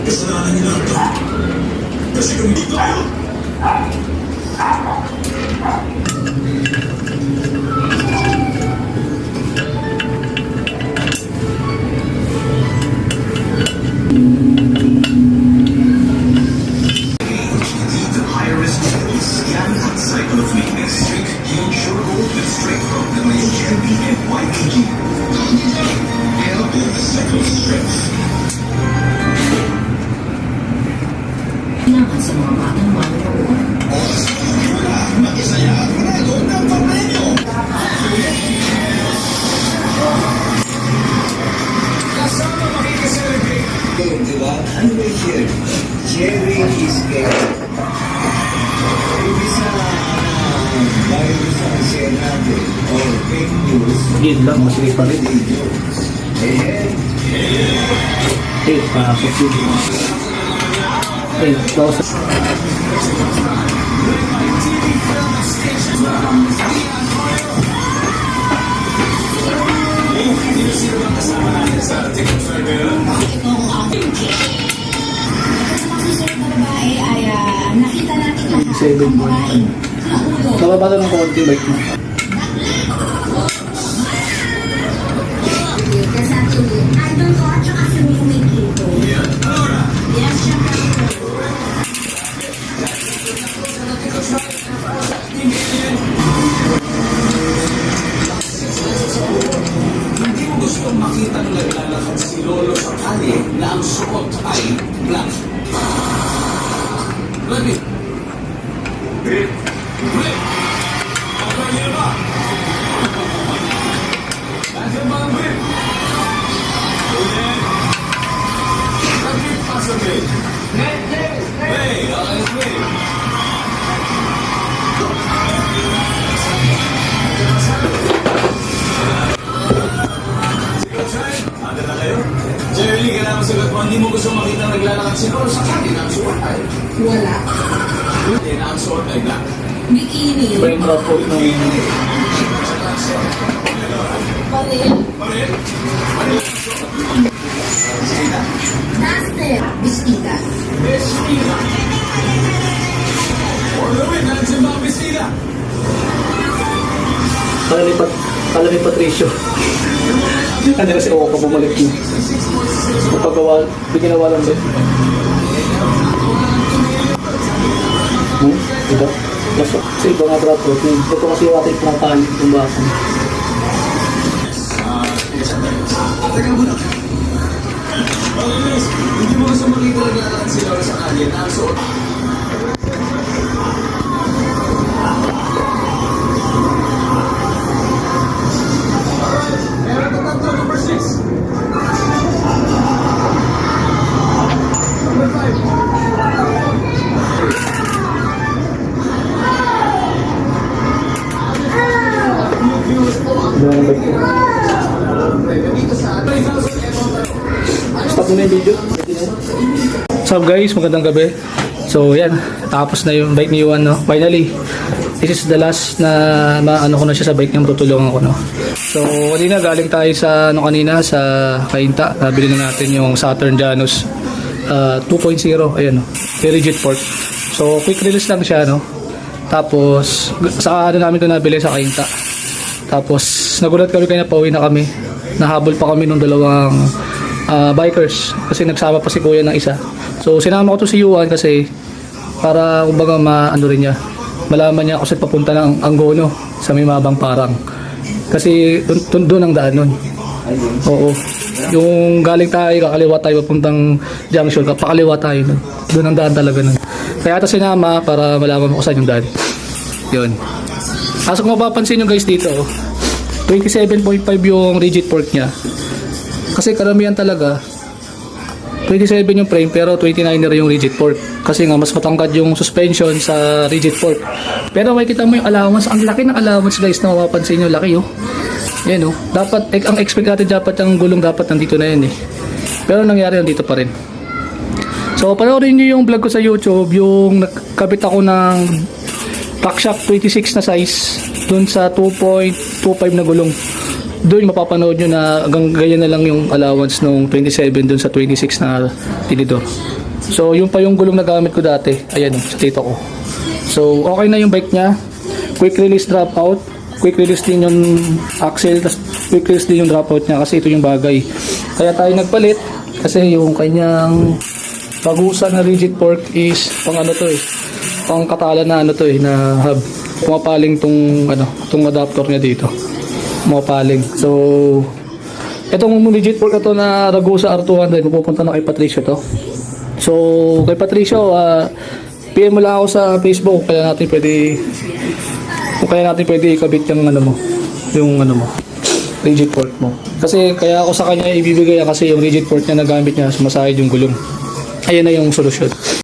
Kasalanan nila ito. Kasi kung hindi tayo. The high-risk scan and cycle of weakness. Yield sure gold with strength from the GNB and YPG. Help in the cycle of strength. Kailangan sa mga batang manonood. Makisaya at manalo ng pampremyo. Kasama makikiselebrate. Di ba? Ano ba yun? Sharing is caring. Ibig sa bayo sa share natin or fake news. Yun lang, masili pa rin. Eh, Pasok yun. Close. Nakita natin lahat. 7 Nababa lang ng konti bike mo. Idol ko at saka si Mufumiki ito. Yes, syempre. Hindi mo gusto makita ng naglalakad si Lolo sa kalye na ang suot ay black. Ready? Grip. Grip. Okay niya ba? Nandiyan ba ang grip? Ulit. Nag-grip pa sa grip. Hey, okay, grip. Ada na kayo? Jerry, kailangan sagot mo, hindi mo gusto makita naglalakad si Lolo sa kalye na ang suot ay Wala. hindi na ang suot ay black. Bikini. Iba yung drop out ng Panil. Manil? Manil ang suot. Sina? Duster. Bistida. Bestida. For the win, nandiyan ba ang bestida? kala ni Patricio. Ano kasi ako kapabalik mo. Kapagawa, biginawa lang din. Ito? Lasok. Sa iba nga drop out. Ito kasi watin pang tali itong basa. Teka muna. Malinis, hindi mo gusto makita naglalakad si Lolo sa kalye na ang suot. Meron ka tatlo, number 6. Number 5. Stop muna yung video. What's up guys, magandang gabi. So yan, tapos na yung bike ni Juan, no? Finally, this is the last na maano ko na siya sa bike niyang tutulungan ko, no? So kanina galing tayo sa sa Cainta. Nabili na natin yung Saturn Janus 2.0, ayan, no? Rigid fork. So quick release lang siya, no? Tapos sa namin ito nabili sa Cainta. Tapos nagulat kami kaya pauwi na kami. Nahabol pa kami ng dalawang bikers kasi nagsama pa si kuya ng isa. So sinama ko to si Juan kasi para kumbaga maano rin niya, malaman niya kung saan papunta ng Angono sa may Mabang Parang. Kasi doon ang daan nun. Oo. Yung galing tayo, kakaliwa tayo papuntang junction, kapakaliwa tayo nun. Doon ang daan talaga nun. Kaya ito sinama para malaman mo kung saan yung daan. Yun. As kung mapapansin nyo guys dito, 27.5 yung rigid fork niya. Kasi karamihan talaga 27 yung frame pero 29er yung rigid fork. Kasi nga mas matangkad yung suspension sa rigid fork. Pero makikita mo yung allowance. Ang laki ng allowance guys na mapapansin nyo. Laki oh. Yan oh. Dapat, ang expect natin dapat yung gulong dapat nandito na yan eh. Pero nangyari nandito pa rin. So panoorin nyo yung vlog ko sa YouTube. Yung nakabit ako ng PackShock 26 na size dun sa 2.25 na gulong doon mapapanood nyo na hanggang ganyan na lang yung allowance nung 27 doon sa 26 na tinidor. So yung pa yung gulong na gamit ko dati, ayan sa tito ko. So okay na yung bike niya, quick release dropout, quick release din yung axle, tas quick release din yung dropout niya kasi ito yung bagay. Kaya tayo nagpalit kasi yung kanyang pagusan na rigid fork is pang ano to pang katala na ano to na hub. Pumapaling tong adapter niya dito. Pumapaling. So itong rigid fork ito na Ragusa R200, pupunta na kay Patricio to. So kay Patricio, PM mo lang ako sa Facebook kung kaya natin pwede ikabit yung rigid fork mo. Kasi kaya ako sa kanya ibibigay kasi yung rigid fork niya na gamit niya sumasahid yung gulong. Ayan na yung solusyon.